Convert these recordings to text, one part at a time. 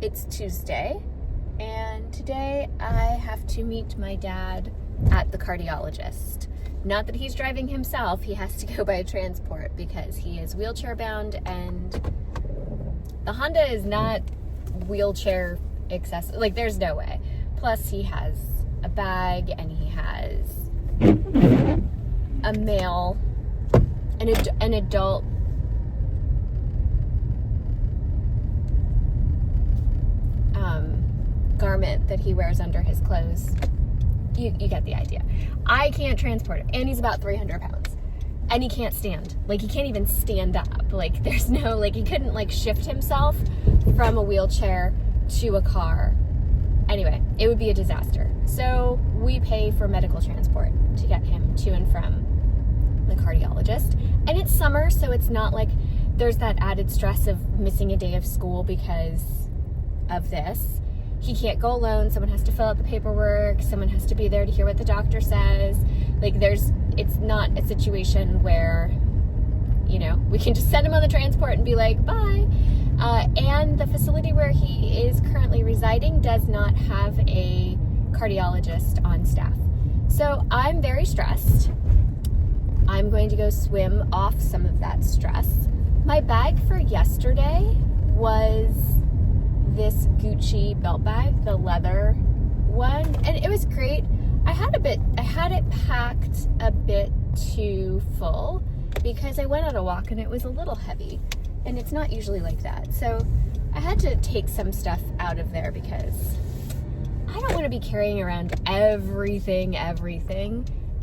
It's Tuesday, and today I have to meet my dad at the cardiologist. Not that he's driving himself, he has to go by transport because he is wheelchair bound, and the Honda is not wheelchair accessible. Like, there's no way. Plus, he has a bag, and he has a male, an adult garment that he wears under his clothes. You get the idea. I can't transport him, and he's about 300 pounds, and he can't stand. Like, he can't even stand up. Like, there's no, like, he couldn't, like, shift himself from a wheelchair to a car. Anyway, it would be a disaster. So we pay for medical transport to get him to and from the cardiologist. And it's summer, so it's not like there's that added stress of missing a day of school because of this. He can't go alone. Someone has to fill out the paperwork. Someone has to be there to hear what the doctor says. Like, it's not a situation where, you know, we can just send him on the transport and be like, bye. And the facility where he is currently residing does not have a cardiologist on staff. So I'm very stressed. I'm going to go swim off some of that stress. My bag for yesterday was this Gucci belt bag, the leather one, and it was great. I had it packed a bit too full because I went on a walk and it was a little heavy, and it's not usually like that. So I had to take some stuff out of there because I don't want to be carrying around everything.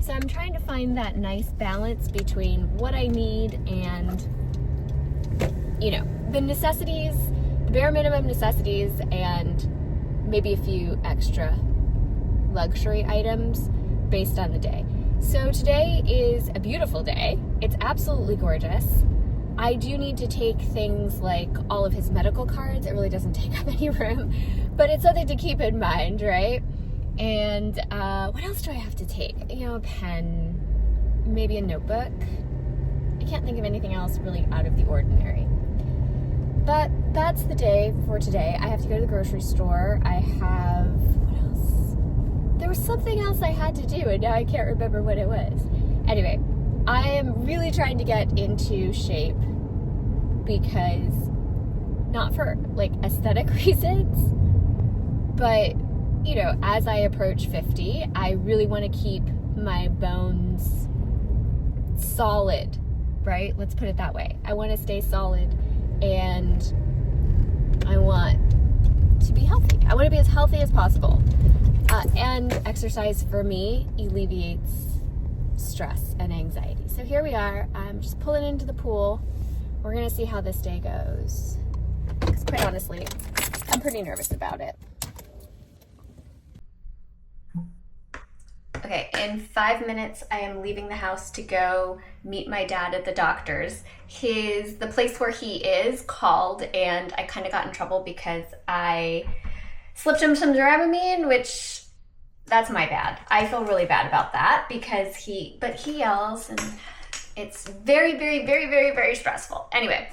So I'm trying to find that nice balance between what I need and, you know, the necessities, bare minimum necessities, and maybe a few extra luxury items based on the day. So today is a beautiful day. It's absolutely gorgeous. I do need to take things like all of his medical cards. It really doesn't take up any room, but it's something to keep in mind, right? And what else do I have to take? You know, a pen, maybe a notebook. I can't think of anything else really out of the ordinary. But that's the day for today. I have to go to the grocery store. What else? There was something else I had to do, and now I can't remember what it was. Anyway, I am really trying to get into shape because, not for, like, aesthetic reasons, but, you know, as I approach 50, I really want to keep my bones solid, right? Let's put it that way. I want to stay solid. And I want to be healthy. I want to be as healthy as possible. And exercise for me alleviates stress and anxiety. So here we are. I'm just pulling into the pool. We're going to see how this day goes. Because quite honestly, I'm pretty nervous about it. Okay, in 5 minutes, I am leaving the house to go meet my dad at the doctor's. The place where he is called, and I kind of got in trouble because I slipped him some Dramamine, which, that's my bad. I feel really bad about that because he yells, and it's very, very, very, very, very stressful. Anyway,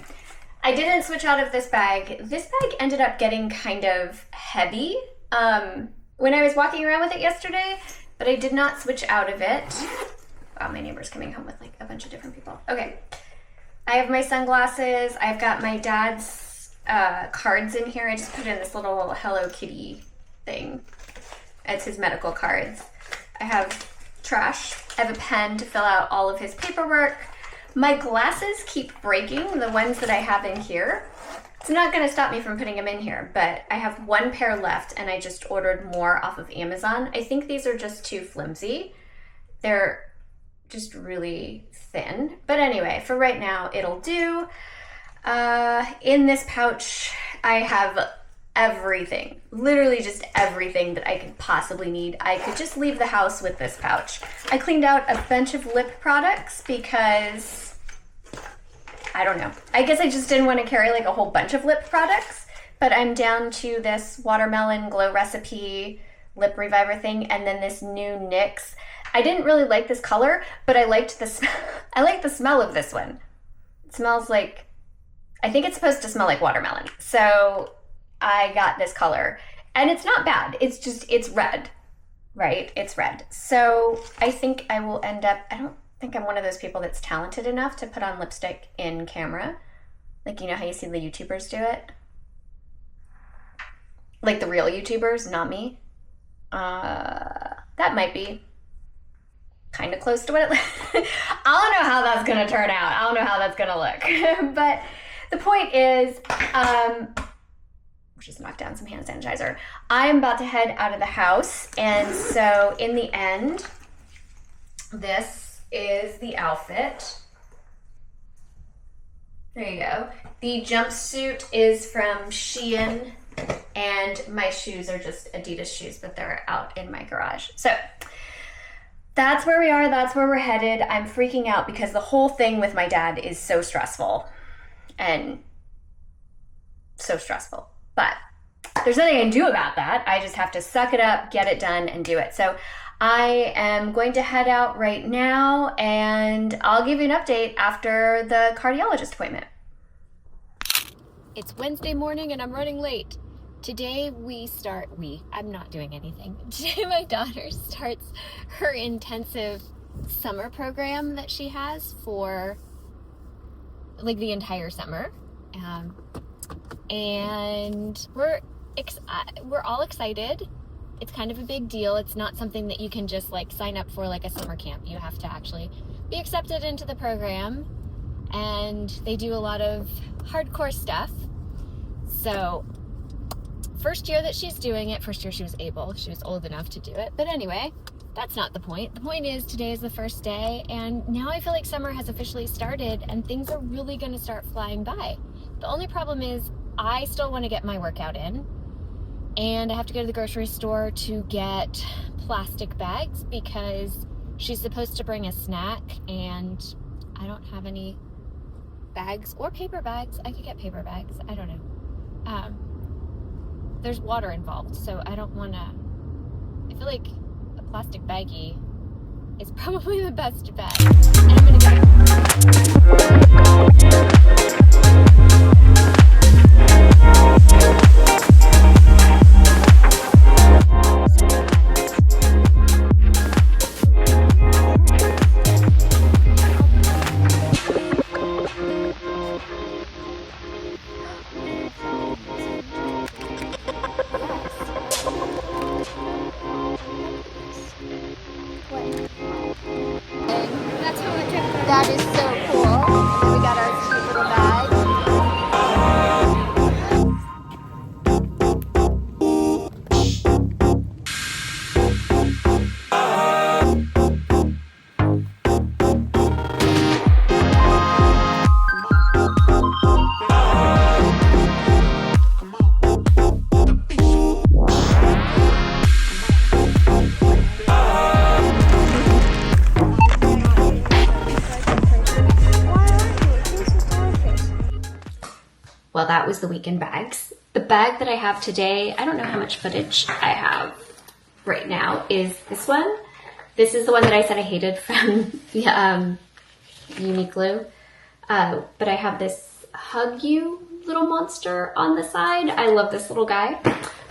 I didn't switch out of this bag. This bag ended up getting kind of heavy when I was walking around with it yesterday, but I did not switch out of it. Wow, my neighbor's coming home with like a bunch of different people. Okay, I have my sunglasses. I've got my dad's cards in here. I just put in this little Hello Kitty thing. It's his medical cards. I have trash. I have a pen to fill out all of his paperwork. My glasses keep breaking, the ones that I have in here. It's not going to stop me from putting them in here, but I have one pair left and I just ordered more off of Amazon. I think these are just too flimsy. They're just really thin. But anyway, for right now, it'll do. In this pouch, I have everything, literally just everything that I could possibly need. I could just leave the house with this pouch. I cleaned out a bunch of lip products because, I don't know, I guess I just didn't want to carry like a whole bunch of lip products, but I'm down to this Watermelon Glow Recipe Lip Reviver thing, and then this new NYX. I didn't really like this color, but I liked the I like the smell of this one. It smells like, I think it's supposed to smell like watermelon. So I got this color and it's not bad. It's just, it's red, right? It's red. So I think I will end up, I don't think I'm one of those people that's talented enough to put on lipstick in camera. Like, you know how you see the YouTubers do it? Like the real YouTubers, not me. That might be kind of close to what it I don't know how that's gonna turn out. I don't know how that's gonna look. But the point is, just knock down some hand sanitizer. I'm about to head out of the house, and so in the end, this is the outfit. There you go. The jumpsuit is from Shein, and my shoes are just Adidas shoes, but they're out in my garage. So that's where we are. That's where we're headed. I'm freaking out because the whole thing with my dad is so stressful. And so stressful. But there's nothing I can do about that. I just have to suck it up, get it done, and do it. So I am going to head out right now, and I'll give you an update after the cardiologist appointment. It's Wednesday morning, and I'm running late. Today I'm not doing anything. Today my daughter starts her intensive summer program that she has for like the entire summer. And we're all excited. It's kind of a big deal. It's not something that you can just like sign up for like a summer camp. You have to actually be accepted into the program, and they do a lot of hardcore stuff. So first year that she's doing it, first year she was old enough to do it. But anyway, that's not the point. The point is today is the first day, and now I feel like summer has officially started and things are really going to start flying by. The only problem is I still want to get my workout in, and I have to go to the grocery store to get plastic bags because she's supposed to bring a snack, and I don't have any bags or paper bags. I could get paper bags. I don't know. There's water involved, so I don't want to, I feel like a plastic baggie is probably the best bet. And I'm going That is so cool. We got our cute little bag. Well, that was the weekend bags. The bag that I have today, I don't know how much footage I have right now, is this one. This is the one that I said I hated from the Uniqlo. But I have this Hug You little monster on the side. I love this little guy.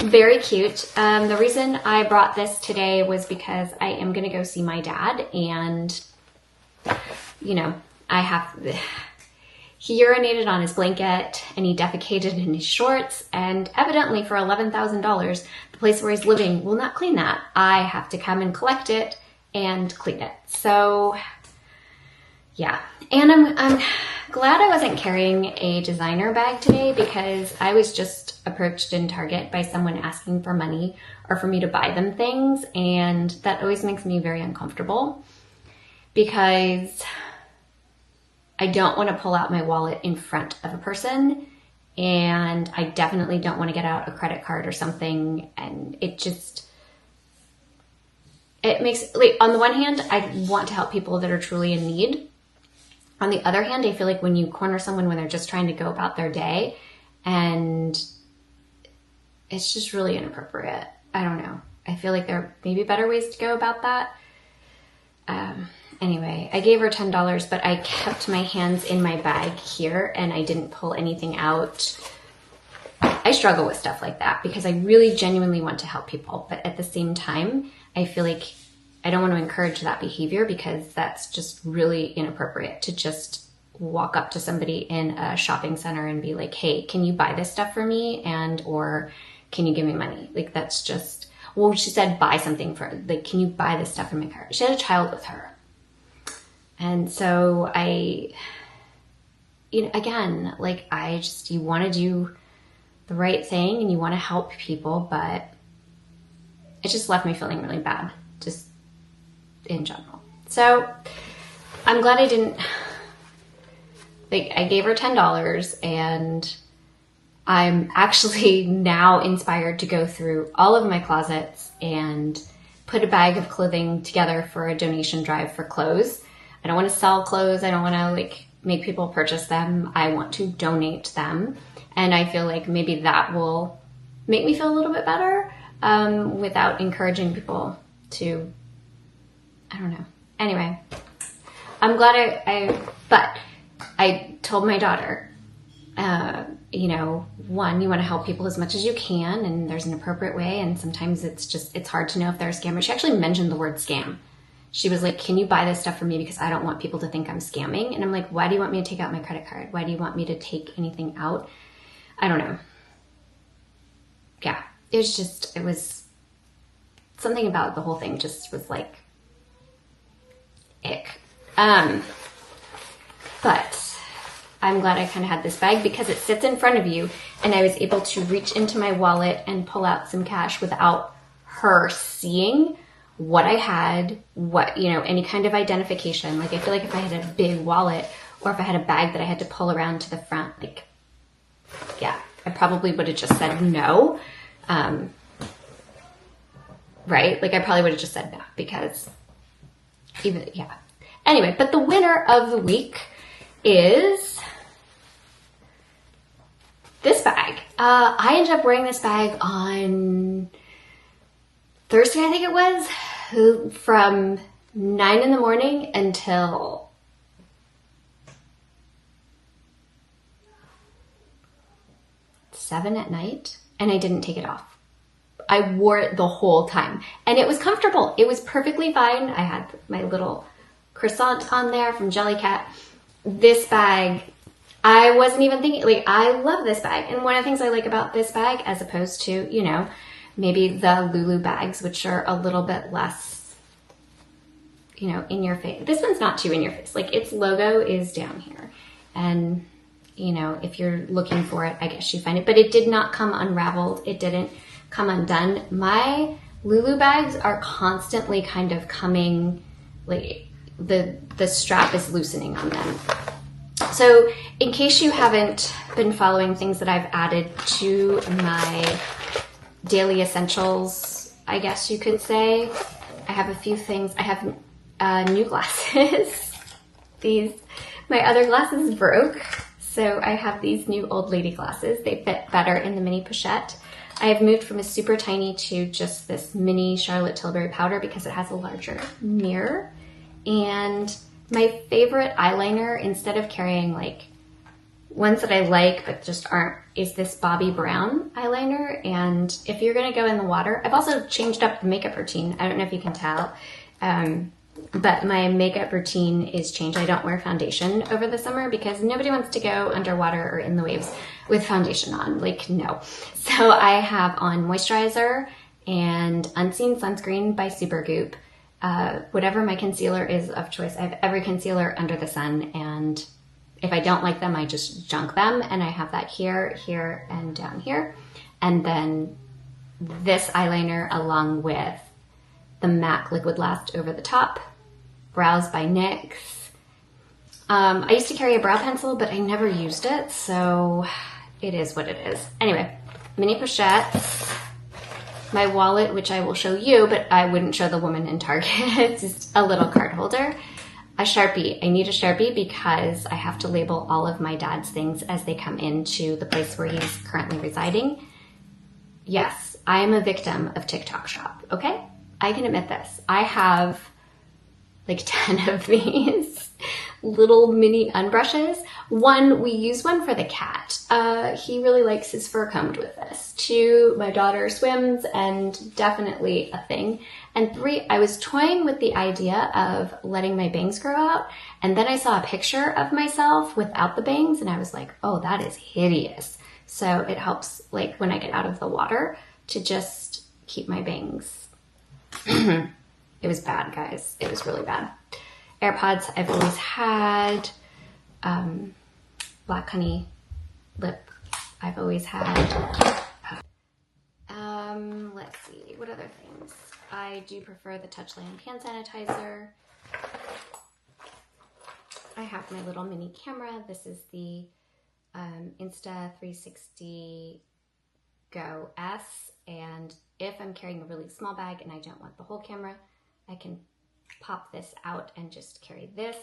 Very cute. The reason I brought this today was because I am going to go see my dad, and, you know, He urinated on his blanket and he defecated in his shorts, and evidently for $11,000, the place where he's living will not clean that. I have to come and collect it and clean it. So yeah, and I'm glad I wasn't carrying a designer bag today, because I was just approached in Target by someone asking for money or for me to buy them things, and that always makes me very uncomfortable, because I don't want to pull out my wallet in front of a person, and I definitely don't want to get out a credit card or something, and it makes, like, on the one hand, I want to help people that are truly in need. On the other hand, I feel like when you corner someone when they're just trying to go about their day, and it's just really inappropriate. I don't know. I feel like there may be better ways to go about that. Anyway, I gave her $10, but I kept my hands in my bag here and I didn't pull anything out. I struggle with stuff like that because I really genuinely want to help people. But at the same time, I feel like I don't want to encourage that behavior, because that's just really inappropriate to just walk up to somebody in a shopping center and be like, hey, can you buy this stuff for me? And, or can you give me money? Like, that's just, well, she said buy something for, like, can you buy this stuff for my car? She had a child with her. And so again, like, you want to do the right thing and you want to help people, but it just left me feeling really bad, just in general. So I'm glad I didn't, like, I gave her $10, and I'm actually now inspired to go through all of my closets and put a bag of clothing together for a donation drive for clothes. I don't want to sell clothes. I don't want to, like, make people purchase them. I want to donate them. And I feel like maybe that will make me feel a little bit better, without encouraging people to, I don't know. Anyway, I'm glad but I told my daughter, one, you want to help people as much as you can, and there's an appropriate way. And sometimes it's hard to know if they're a scammer. She actually mentioned the word scam. She was like, can you buy this stuff for me? Because I don't want people to think I'm scamming. And I'm like, why do you want me to take out my credit card? Why do you want me to take anything out? I don't know. Yeah, it was something about the whole thing just was like, ick. But I'm glad I kind of had this bag because it sits in front of you, and I was able to reach into my wallet and pull out some cash without her seeing what I had, any kind of identification. Like, I feel like if I had a big wallet or if I had a bag that I had to pull around to the front, like, yeah, I probably would have just said no. Right? Like, I probably would have just said no, because yeah. Anyway, but the winner of the week is this bag. I ended up wearing this bag on Thursday, I think it was, from 9 in the morning until 7 at night, and I didn't take it off. I wore it the whole time, and it was comfortable. It was perfectly fine. I had my little croissant on there from Jellycat. This bag, I wasn't even thinking, like, I love this bag. And one of the things I like about this bag, as opposed to, maybe the Lulu bags, which are a little bit less, in your face. This one's not too in your face. Like, its logo is down here. And, if you're looking for it, I guess you find it. But it did not come unraveled. It didn't come undone. My Lulu bags are constantly kind of coming, like, the strap is loosening on them. So in case you haven't been following things that I've added to my daily essentials, I guess you could say, I have a few things. I have new glasses. My other glasses broke, so I have these new old lady glasses. They fit better in the mini pochette. I have moved from a super tiny to just this mini Charlotte Tilbury powder because it has a larger mirror. And my favorite eyeliner, instead of carrying like ones that I like but just aren't, is this Bobbi Brown eyeliner. And if you're gonna go in the water, I've also changed up the makeup routine. I don't know if you can tell. but my makeup routine is changed. I don't wear foundation over the summer because nobody wants to go underwater or in the waves with foundation on. Like, no. So I have on moisturizer and Unseen Sunscreen by Supergoop. Whatever my concealer is of choice. I have every concealer under the sun, and if I don't like them, I just junk them. And I have that here, here, and down here. And then this eyeliner along with the MAC Liquid Last over the top. Brows by NYX. I used to carry a brow pencil, but I never used it, so it is what it is. Anyway, mini pochettes. My wallet, which I will show you, but I wouldn't show the woman in Target. It's just a little card holder. A Sharpie. I need a Sharpie because I have to label all of my dad's things as they come into the place where he's currently residing. Yes, I am a victim of TikTok Shop, okay? I can admit this. I have like 10 of these little mini unbrushes. One, we use one for the cat. He really likes his fur combed with this. 2, my daughter swims and definitely a thing. And 3, I was toying with the idea of letting my bangs grow out. And then I saw a picture of myself without the bangs and I was like, oh, that is hideous. So it helps like when I get out of the water to just keep my bangs. It was bad, guys. It was really bad. AirPods I've always had. Black Honey lip I've always had. Let's see. What other things? I do prefer the Touchland hand sanitizer. I have my little mini camera. This is the Insta360 Go S. And if I'm carrying a really small bag and I don't want the whole camera, I can pop this out and just carry this.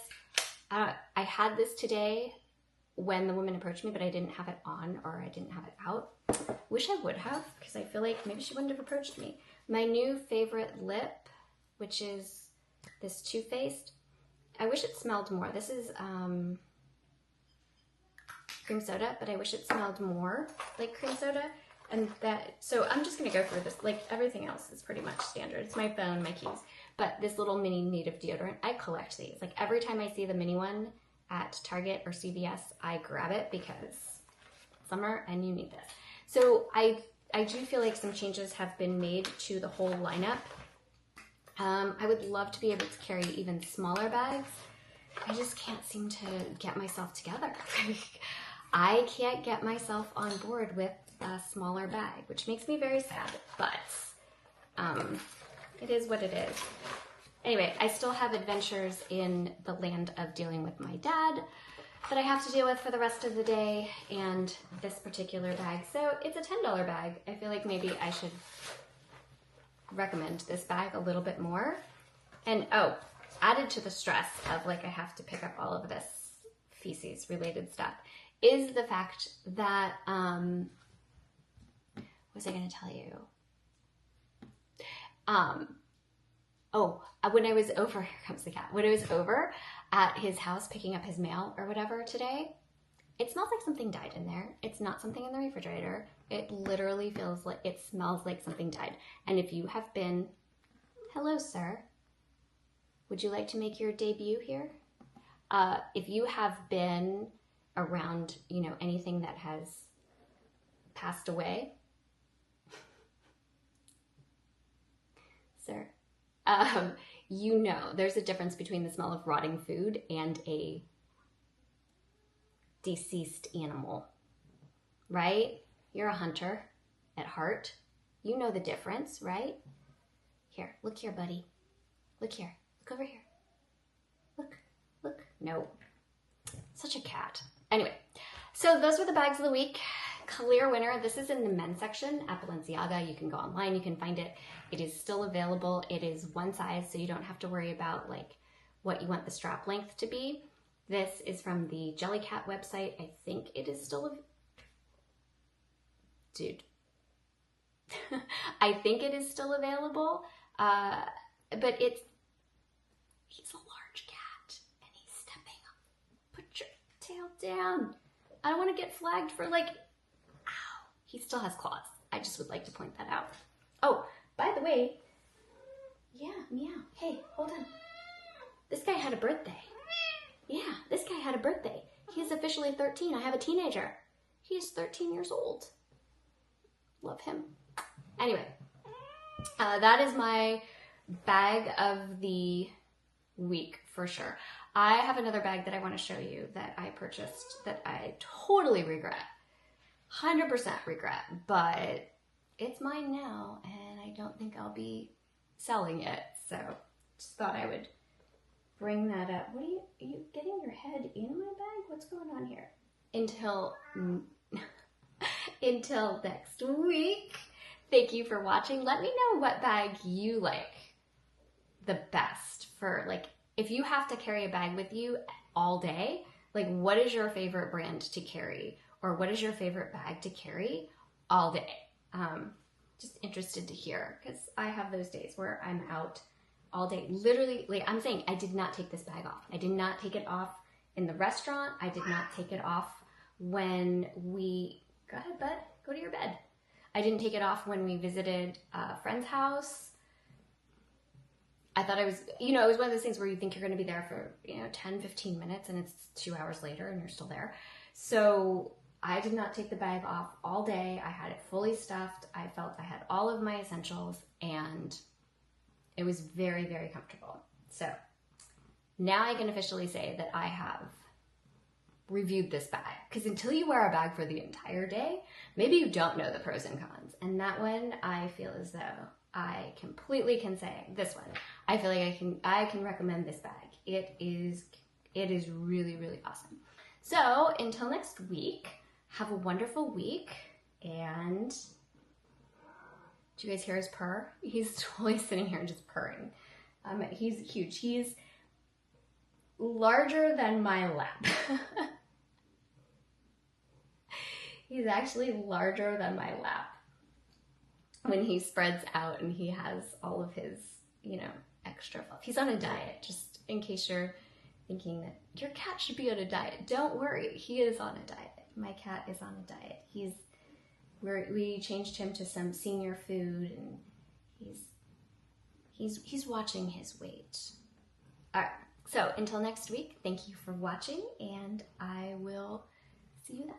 I had this today when the woman approached me, but I didn't have it on or I didn't have it out. Wish I would have, because I feel like maybe she wouldn't have approached me. My new favorite lip, which is this Too Faced. I wish it smelled more. This is cream soda, but I wish it smelled more like cream soda. And that, so I'm just gonna go through this. Like everything else is pretty much standard. It's my phone, my keys. But this little mini native deodorant, I collect these. Like every time I see the mini one at Target or CVS, I grab it because summer and you need this. So I do feel like some changes have been made to the whole lineup. I would love to be able to carry even smaller bags. I just can't seem to get myself together. I can't get myself on board with a smaller bag, which makes me very sad, but it is what it is. Anyway, I still have adventures in the land of dealing with my dad that I have to deal with for the rest of the day, and this particular bag. So it's a $10 bag. I feel like maybe I should recommend this bag a little bit more. And oh, added to the stress of like I have to pick up all of this feces related stuff is the fact that what was I going to tell you? When I was over, here comes the cat. When I was over at his house picking up his mail or whatever today, it smells like something died in there. It's not something in the refrigerator. It literally feels like, it smells like something died. And if you have been, hello, sir. Would you like to make your debut here? If you have been around, you know, anything that has passed away, sir, you know there's a difference between the smell of rotting food and a deceased animal, right? You're a hunter at heart. You know the difference, right? Here, look here, buddy. Look here. Look over here. Look, look. No. Such a cat. Anyway, so those were the bags of the week. Clear winner. This is in the men's section at Balenciaga. You can go online. You can find it. It is still available. It is one size, so you don't have to worry about like what you want the strap length to be. This is from the Jellycat website. I think it is still dude. I think it is still available. But he's a large cat and he's stepping up. Put your tail down. I don't want to get flagged for like, ow. He still has claws. I just would like to point that out. Oh, by the way, yeah, meow. Hey, hold on. This guy had a birthday. Yeah, this guy had a birthday. He's officially 13. I have a teenager. He is 13 years old. Love him. Anyway, that is my bag of the week for sure. I have another bag that I want to show you that I purchased that I totally regret. 100% regret, but it's mine now and I don't think I'll be selling it. So just thought I would bring that up. What are you getting your head in my bag? What's going on here? Until next week. Thank you for watching. Let me know what bag you like the best for, like, if you have to carry a bag with you all day, like, what is your favorite brand to carry? Or what is your favorite bag to carry all day? Just interested to hear, because I have those days where I'm out all day. Literally, like I'm saying, I did not take this bag off. I did not take it off in the restaurant. I did not take it off when we, go ahead, bud, go to your bed. I didn't take it off when we visited a friend's house. I thought I was, it was one of those things where you think you're going to be there for, 10, 15 minutes and it's 2 hours later and you're still there. So I did not take the bag off all day. I had it fully stuffed. I felt I had all of my essentials and it was very, very comfortable. So now I can officially say that I have reviewed this bag, because until you wear a bag for the entire day, maybe you don't know the pros and cons. And that one, I feel as though I completely can say this one. I feel like I can recommend this bag. It is really, really awesome. So until next week, have a wonderful week. And do you guys hear his purr? He's totally sitting here and just purring. He's huge. He's larger than my lap. He's actually larger than my lap when he spreads out and he has all of his, extra fluff. He's on a diet, just in case you're thinking that your cat should be on a diet. Don't worry, he is on a diet. My cat is on a diet. We changed him to some senior food and he's watching his weight. All right. So until next week, thank you for watching and I will see you then.